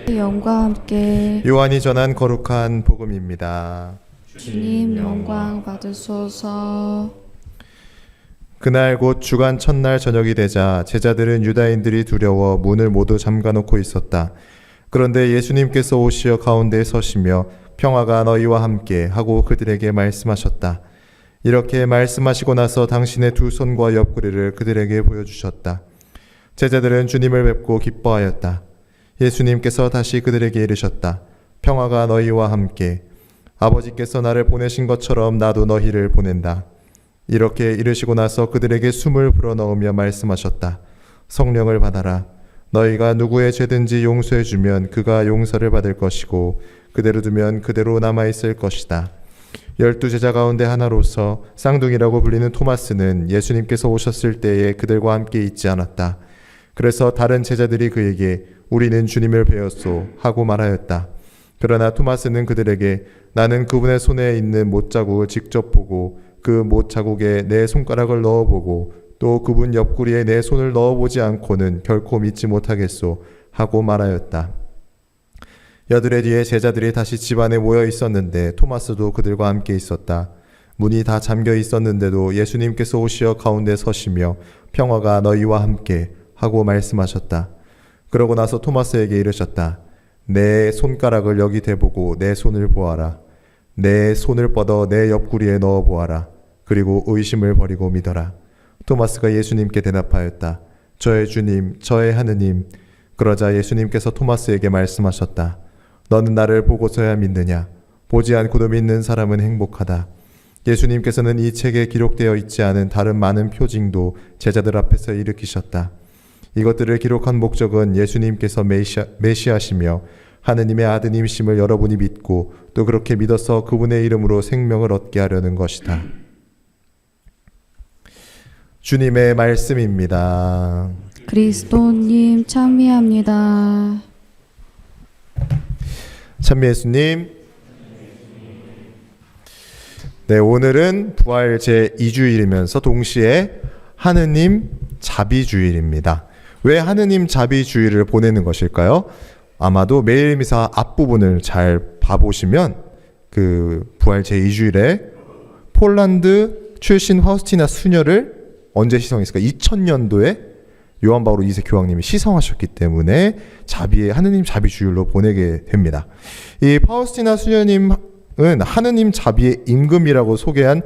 영광과 함께 요한이 전한 거룩한 복음입니다. 주님 영광 받으소서. 그날 곧 주간 첫날 저녁이 되자 제자들은 유다인들이 두려워 문을 모두 잠가놓고 있었다. 그런데 예수님께서 오시어 가운데에 서시며 평화가 너희와 함께 하고 그들에게 말씀하셨다. 이렇게 말씀하시고 나서 당신의 두 손과 옆구리를 그들에게 보여주셨다. 제자들은 주님을 뵙고 기뻐하였다. 예수님께서 다시 그들에게 이르셨다. 평화가 너희와 함께. 아버지께서 나를 보내신 것처럼 나도 너희를 보낸다. 이렇게 이르시고 나서 그들에게 숨을 불어넣으며 말씀하셨다. 성령을 받아라. 너희가 누구의 죄든지 용서해 주면 그가 용서를 받을 것이고 그대로 두면 그대로 남아있을 것이다. 12제자 가운데 하나로서 쌍둥이라고 불리는 토마스는 예수님께서 오셨을 때에 그들과 함께 있지 않았다. 그래서 다른 제자들이 그에게 우리는 주님을 배웠소 하고 말하였다. 그러나 토마스는 그들에게 나는 그분의 손에 있는 못자국을 직접 보고 그 못자국에 내 손가락을 넣어보고 또 그분 옆구리에 내 손을 넣어보지 않고는 결코 믿지 못하겠소 하고 말하였다. 여드레 뒤에 제자들이 다시 집 안에 모여 있었는데 토마스도 그들과 함께 있었다. 문이 다 잠겨 있었는데도 예수님께서 오시어 가운데 서시며 평화가 너희와 함께 하고 말씀하셨다. 그러고 나서 토마스에게 이르셨다. 내 손가락을 여기 대보고 내 손을 보아라. 내 손을 뻗어 내 옆구리에 넣어 보아라. 그리고 의심을 버리고 믿어라. 토마스가 예수님께 대답하였다. 저의 주님, 저의 하느님. 그러자 예수님께서 토마스에게 말씀하셨다. 너는 나를 보고서야 믿느냐? 보지 않고도 믿는 사람은 행복하다. 예수님께서는 이 책에 기록되어 있지 않은 다른 많은 표징도 제자들 앞에서 일으키셨다. 이것들을 기록한 목적은 예수님께서 메시아시며 하느님의 아드님심을 여러분이 믿고 또 그렇게 믿어서 그분의 이름으로 생명을 얻게 하려는 것이다. 주님의 말씀입니다. 그리스도님 찬미합니다. 찬미 예수님. 네, 오늘은 부활 제2주일이면서 동시에 하느님 자비주일입니다. 왜 하느님 자비주일을 보내는 것일까요? 아마도 매일 미사 앞부분을 잘 봐보시면 그 부활 제2주일에 폴란드 출신 파우스티나 수녀를 언제 시성했을까? 2000년도에 요한 바오로 2세 교황님이 시성하셨기 때문에 하느님 자비주일로 보내게 됩니다. 이 파우스티나 수녀님은 하느님 자비의 임금이라고 소개한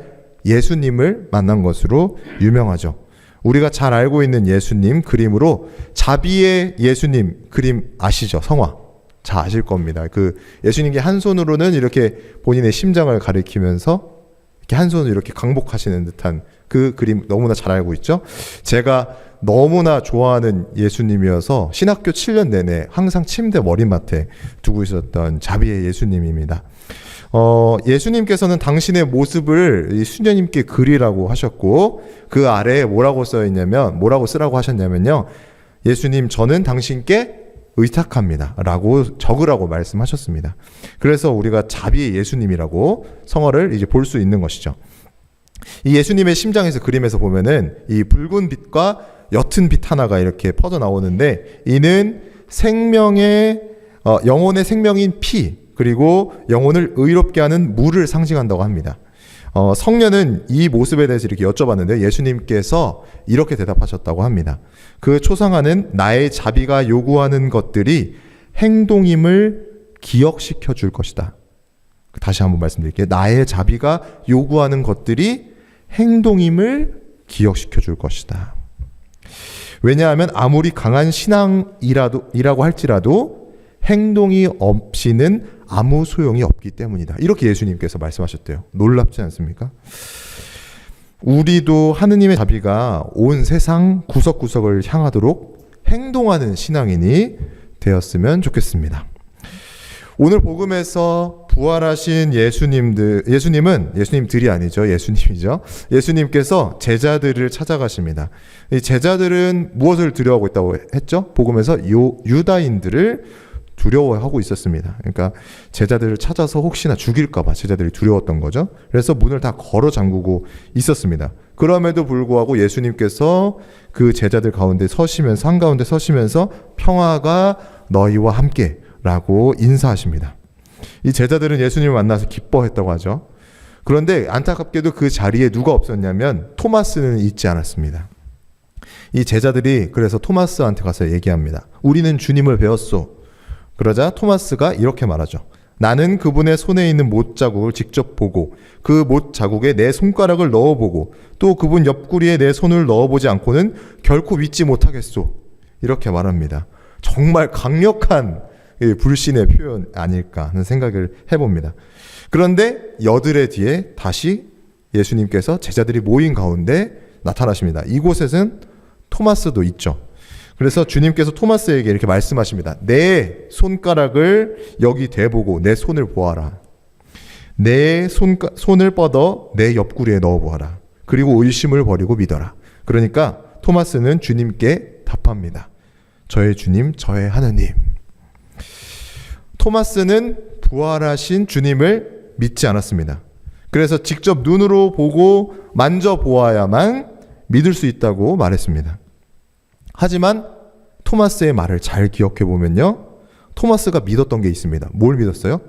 예수님을 만난 것으로 유명하죠. 우리가 잘 알고 있는 예수님 그림으로 자비의 예수님 그림 아시죠? 성화. 잘 아실 겁니다. 그 예수님께 한 손으로는 이렇게 본인의 심장을 가리키면서 이렇게 한 손으로 이렇게 강복하시는 듯한 그 그림 너무나 잘 알고 있죠? 제가 너무나 좋아하는 예수님이어서 신학교 7년 내내 항상 침대 머리맡에 두고 있었던 자비의 예수님입니다. 예수님께서는 당신의 모습을 이 수녀님께 그리라고 하셨고 그 아래에 뭐라고 쓰라고 하셨냐면요. 예수님 저는 당신께 의탁합니다 라고 적으라고 말씀하셨습니다. 그래서 우리가 자비의 예수님이라고 성어를 이제 볼 수 있는 것이죠. 이 예수님의 심장에서 그림에서 보면은 이 붉은 빛과 옅은 빛 하나가 이렇게 퍼져 나오는데 이는 영혼의 생명인 피 그리고 영혼을 의롭게 하는 물을 상징한다고 합니다. 성녀는 이 모습에 대해서 이렇게 여쭤봤는데 예수님께서 이렇게 대답하셨다고 합니다. 그 초상화는 나의 자비가 요구하는 것들이 행동임을 기억시켜 줄 것이다. 다시 한번 말씀드릴게요. 나의 자비가 요구하는 것들이 행동임을 기억시켜 줄 것이다. 왜냐하면 아무리 강한 신앙이라고 할지라도 행동이 없이는 아무 소용이 없기 때문이다. 이렇게 예수님께서 말씀하셨대요. 놀랍지 않습니까? 우리도 하느님의 자비가 온 세상 구석구석을 향하도록 행동하는 신앙인이 되었으면 좋겠습니다. 오늘 복음에서 부활하신 예수님들이 아니죠. 예수님이죠. 예수님께서 제자들을 찾아가십니다. 이 제자들은 무엇을 두려워하고 있다고 했죠? 복음에서 유다인들을 두려워하고 있었습니다. 그러니까 제자들을 찾아서 혹시나 죽일까봐 제자들이 두려웠던 거죠. 그래서 문을 다 걸어 잠그고 있었습니다. 그럼에도 불구하고 예수님께서 그 제자들 가운데 한가운데 서시면서 평화가 너희와 함께 라고 인사하십니다. 이 제자들은 예수님을 만나서 기뻐했다고 하죠. 그런데 안타깝게도 그 자리에 누가 없었냐면 토마스는 있지 않았습니다. 이 제자들이 그래서 토마스한테 가서 얘기합니다. 우리는 주님을 배웠소. 그러자 토마스가 이렇게 말하죠. 나는 그분의 손에 있는 못 자국을 직접 보고 그 못 자국에 내 손가락을 넣어보고 또 그분 옆구리에 내 손을 넣어보지 않고는 결코 믿지 못하겠소. 이렇게 말합니다. 정말 강력한 불신의 표현 아닐까 하는 생각을 해봅니다. 그런데 여드레 뒤에 다시 예수님께서 제자들이 모인 가운데 나타나십니다. 이곳에는 토마스도 있죠. 그래서 주님께서 토마스에게 이렇게 말씀하십니다. 내 손가락을 여기 대보고 내 손을 보아라. 내 손을 뻗어 내 옆구리에 넣어보아라. 그리고 의심을 버리고 믿어라. 그러니까 토마스는 주님께 답합니다. 저의 주님, 저의 하느님. 토마스는 부활하신 주님을 믿지 않았습니다. 그래서 직접 눈으로 보고 만져보아야만 믿을 수 있다고 말했습니다. 하지만 토마스의 말을 잘 기억해 보면요. 토마스가 믿었던 게 있습니다. 뭘 믿었어요?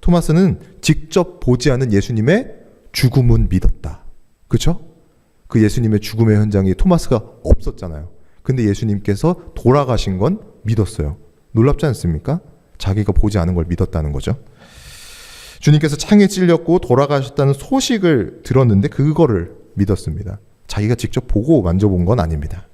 토마스는 직접 보지 않은 예수님의 죽음은 믿었다. 그렇죠? 그 예수님의 죽음의 현장에 토마스가 없었잖아요. 근데 예수님께서 돌아가신 건 믿었어요. 놀랍지 않습니까? 자기가 보지 않은 걸 믿었다는 거죠. 주님께서 창에 찔렸고 돌아가셨다는 소식을 들었는데 그거를 믿었습니다. 자기가 직접 보고 만져본 건 아닙니다.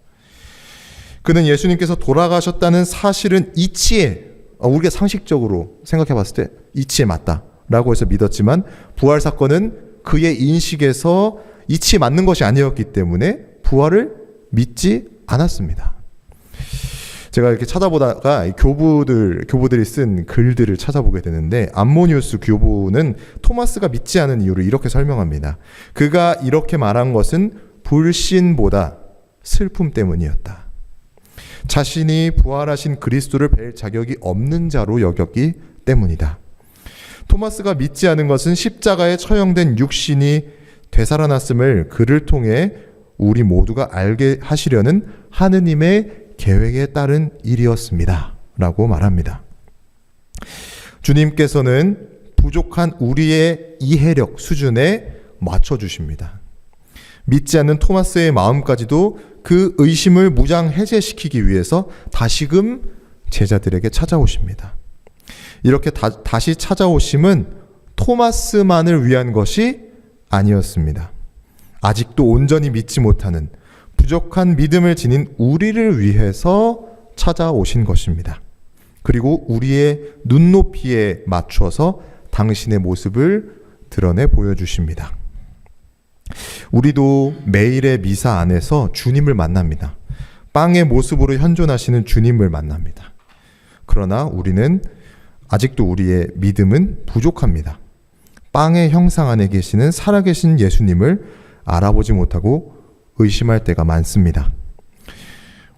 그는 예수님께서 돌아가셨다는 사실은 이치에, 우리가 상식적으로 생각해 봤을 때 이치에 맞다라고 해서 믿었지만 부활 사건은 그의 인식에서 이치에 맞는 것이 아니었기 때문에 부활을 믿지 않았습니다. 제가 이렇게 찾아보다가 교부들이 쓴 글들을 찾아보게 되는데 암모니우스 교부는 토마스가 믿지 않은 이유를 이렇게 설명합니다. 그가 이렇게 말한 것은 불신보다 슬픔 때문이었다. 자신이 부활하신 그리스도를 뵐 자격이 없는 자로 여겼기 때문이다. 토마스가 믿지 않은 것은 십자가에 처형된 육신이 되살아났음을 그를 통해 우리 모두가 알게 하시려는 하느님의 계획에 따른 일이었습니다. 라고 말합니다. 주님께서는 부족한 우리의 이해력 수준에 맞춰주십니다. 믿지 않는 토마스의 마음까지도 그 의심을 무장 해제시키기 위해서 다시금 제자들에게 찾아오십니다. 이렇게 다시 찾아오심은 토마스만을 위한 것이 아니었습니다. 아직도 온전히 믿지 못하는 부족한 믿음을 지닌 우리를 위해서 찾아오신 것입니다. 그리고 우리의 눈높이에 맞춰서 당신의 모습을 드러내 보여주십니다. 우리도 매일의 미사 안에서 주님을 만납니다. 빵의 모습으로 현존하시는 주님을 만납니다. 그러나 우리는 아직도 우리의 믿음은 부족합니다. 빵의 형상 안에 계시는 살아계신 예수님을 알아보지 못하고 의심할 때가 많습니다.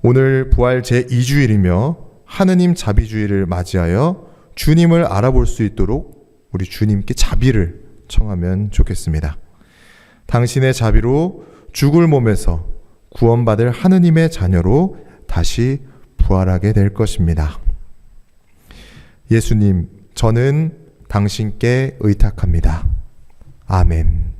오늘 부활 제2주일이며 하느님 자비주의를 맞이하여 주님을 알아볼 수 있도록 우리 주님께 자비를 청하면 좋겠습니다. 당신의 자비로 죽을 몸에서 구원받을 하느님의 자녀로 다시 부활하게 될 것입니다. 예수님, 저는 당신께 의탁합니다. 아멘.